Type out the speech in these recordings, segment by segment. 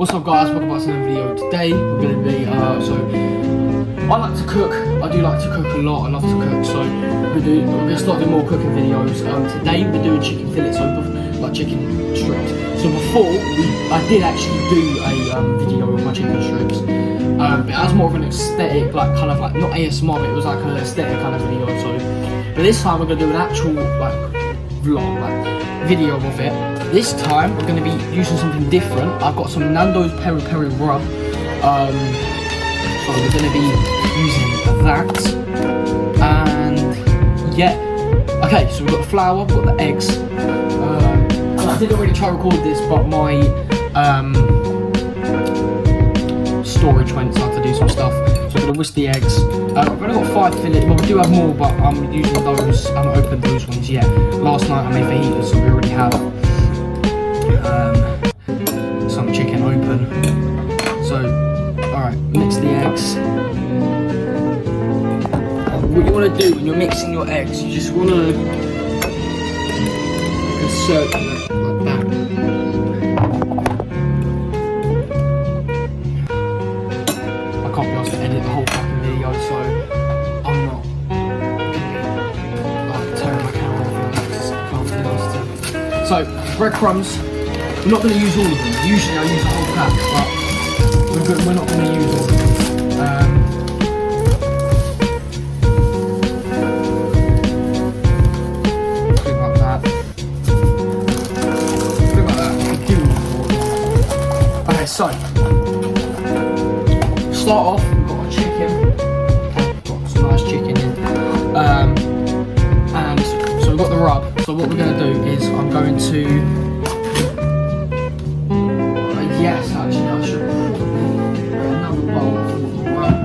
What's up guys, welcome back to another video. Today we're going to be, I like to cook, I do like to cook a lot, I love to cook, so we're going to start doing more cooking videos. Today we're doing chicken fillets, like chicken strips. So before, I did actually do a video of my chicken strips, but it was more of an aesthetic, like kind of like, not ASMR, but it was like an aesthetic kind of video. So, but this time we're going to do an actual like vlog, like video of it. This time we're going to be using something different. I've got some Nando's peri peri rub, so we're going to be using that, and yeah. Okay, so we've got the flour, we've got the eggs. I didn't really try to record this, but my storage went, so I had to do some stuff. So I'm going to whisk the eggs. I've only got 5 fillets, well we do have more, but I'm using those. I haven't opened those ones yet. Last night I made fajitas, so we already have some chicken open. So, alright, mix the eggs. What you want to do when you're mixing your eggs, you just want to circle it like that. I can't be asked to edit the whole fucking video, so I'm not going to be like tearing my camera off. Can't be asked to. So, breadcrumbs. We're not going to use all of them. Usually I use a whole pack, but we're not going to use all of them. Something like that. Something like that. Okay, so start off. We've got a chicken. Got some nice chicken in. And so we've got the rub. So what we're going to do is I'm going to. Yes, actually, I should probably get another bowl for the rub.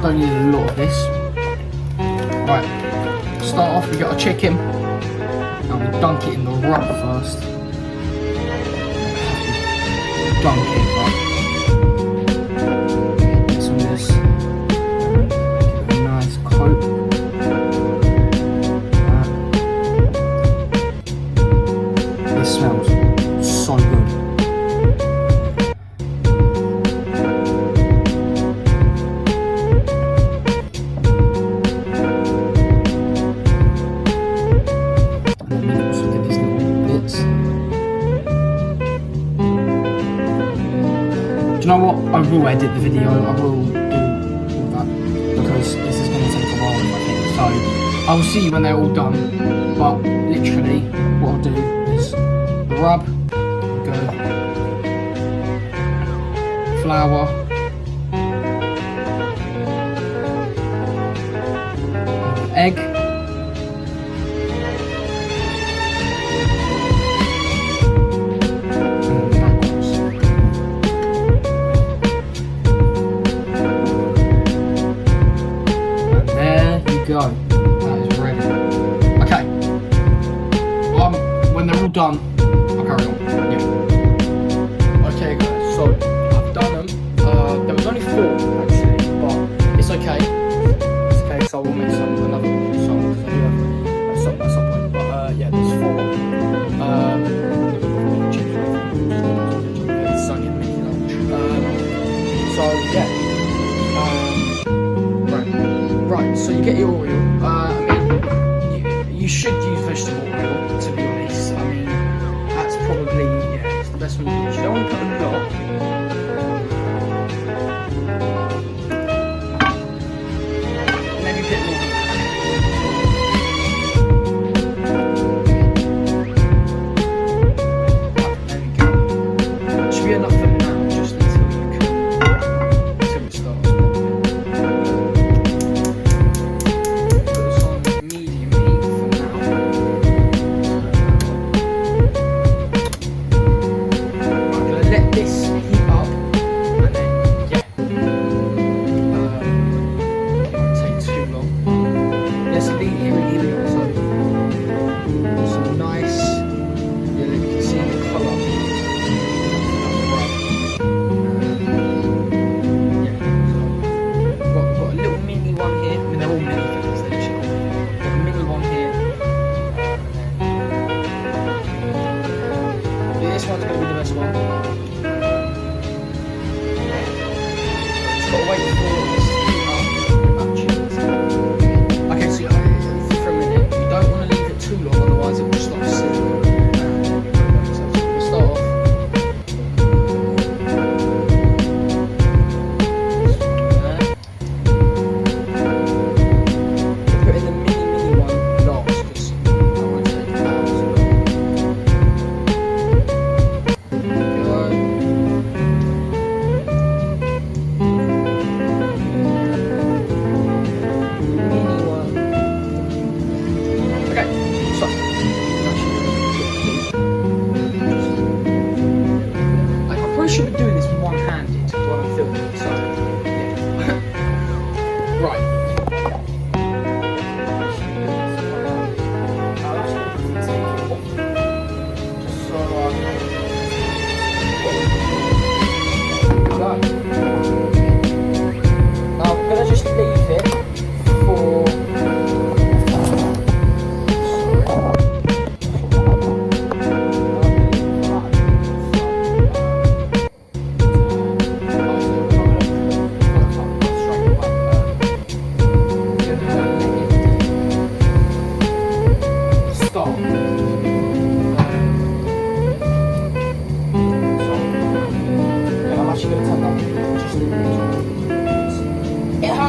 Don't need a lot of this. Right, start off, we got our chicken. Now we dunk it in the rub first. Dunk it, right? Smells so good. And then we also get these little bits. Do you know what? I will edit the video. I will do all that because this is going to take a while, I think. So I will see you when they're all done. But literally, what I'll do is the rub, go, flour, egg, and there you go. That is ready. Okay. When they're all done, carry on. Yeah. Okay guys, so I've done them. There was only 4 actually, but it's okay. It's okay, so I will make another song because I do have some at some point. But yeah, there's 4. It's only a mini lunch. So yeah. Right. So you get your oil. I mean, you should use vegetable oil to be honest. I mean. That's probably, yeah, it's the best one to use. You don't want to put a lot. Maybe a bit more than that. There we go. Should be enough for now, just until it starts. Put this on medium heat for now. Let this heat up.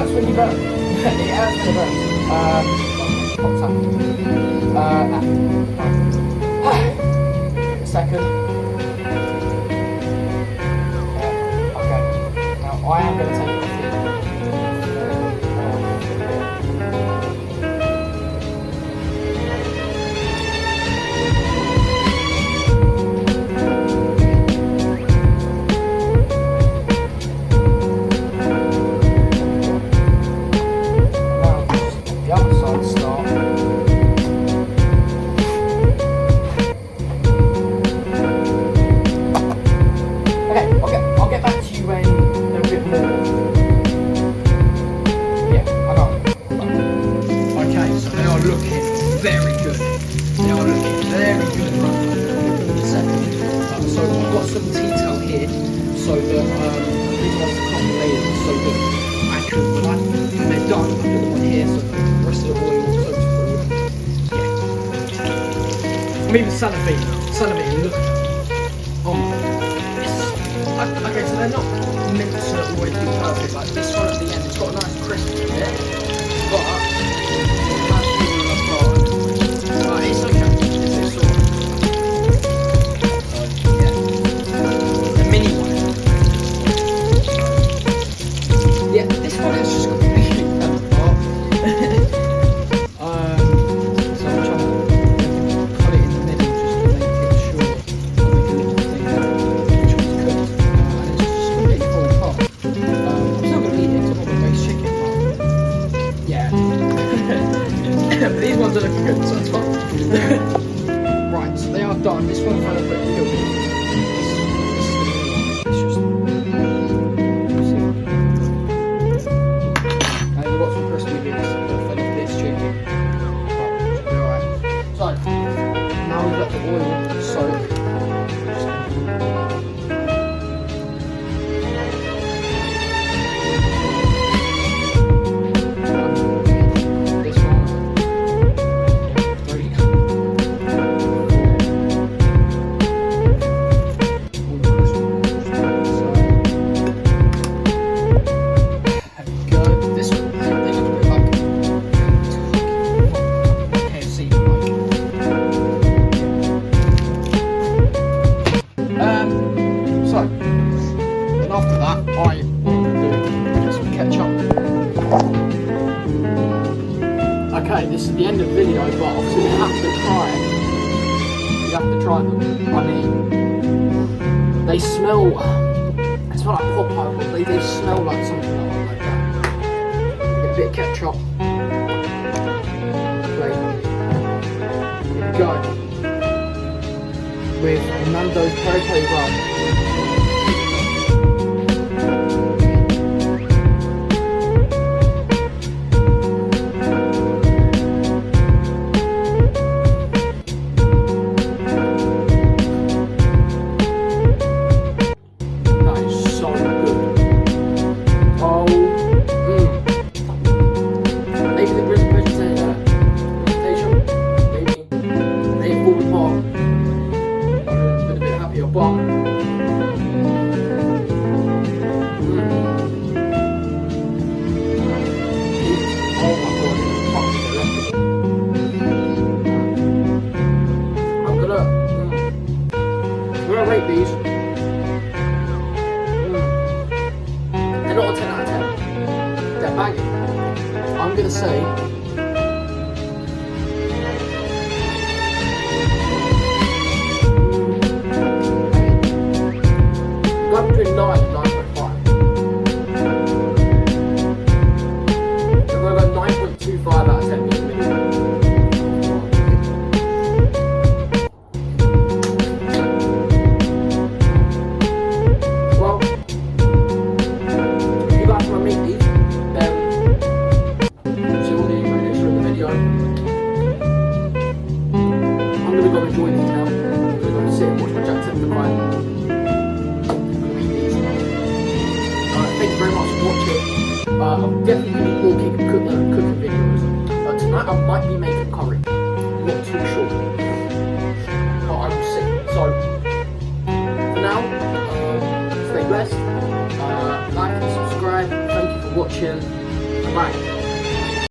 hurts when you burn. It hurts when it burns. What's that? A second. Okay. Now I am going to take it off here. So that the reason why it's complicated is so that I can, when they're done, I put them on here so the rest of the oil soaks through. Yeah. I'm even salivating, look at them. Okay, so they're not meant to always be perfect. Like this one at the end, it's got a nice crisp in it, but it has fallen apart. But it's okay. It's sort of. So yeah, the mini one. Yeah, this one is just completely fell apart. So I'm trying to cut it in the middle just to make it short. I'll make a little thing which was cooked. And it's just completely falling apart. I'm still going to eat it because I want to roast chicken. But yeah. But these ones are looking good, so it's fine. Right, so they are done. This one kind of put a little bit. Okay, this is the end of the video, but obviously you have to try it. You have to try them. I mean, they smell like Popeye, but they smell like something like that. Get a bit of ketchup. Here we go. With Nando's peri rub. Rate these. They're not a 10 out of 10. They're banging. I'm gonna say go between 9 and 9.5. I'm gonna go 9.25 out of 10 minimum. I'm definitely going to do more cooking videos. Tonight I might be making curry. Not too sure. But I will see. So, for now, stay blessed. Like and subscribe. Thank you for watching. Bye.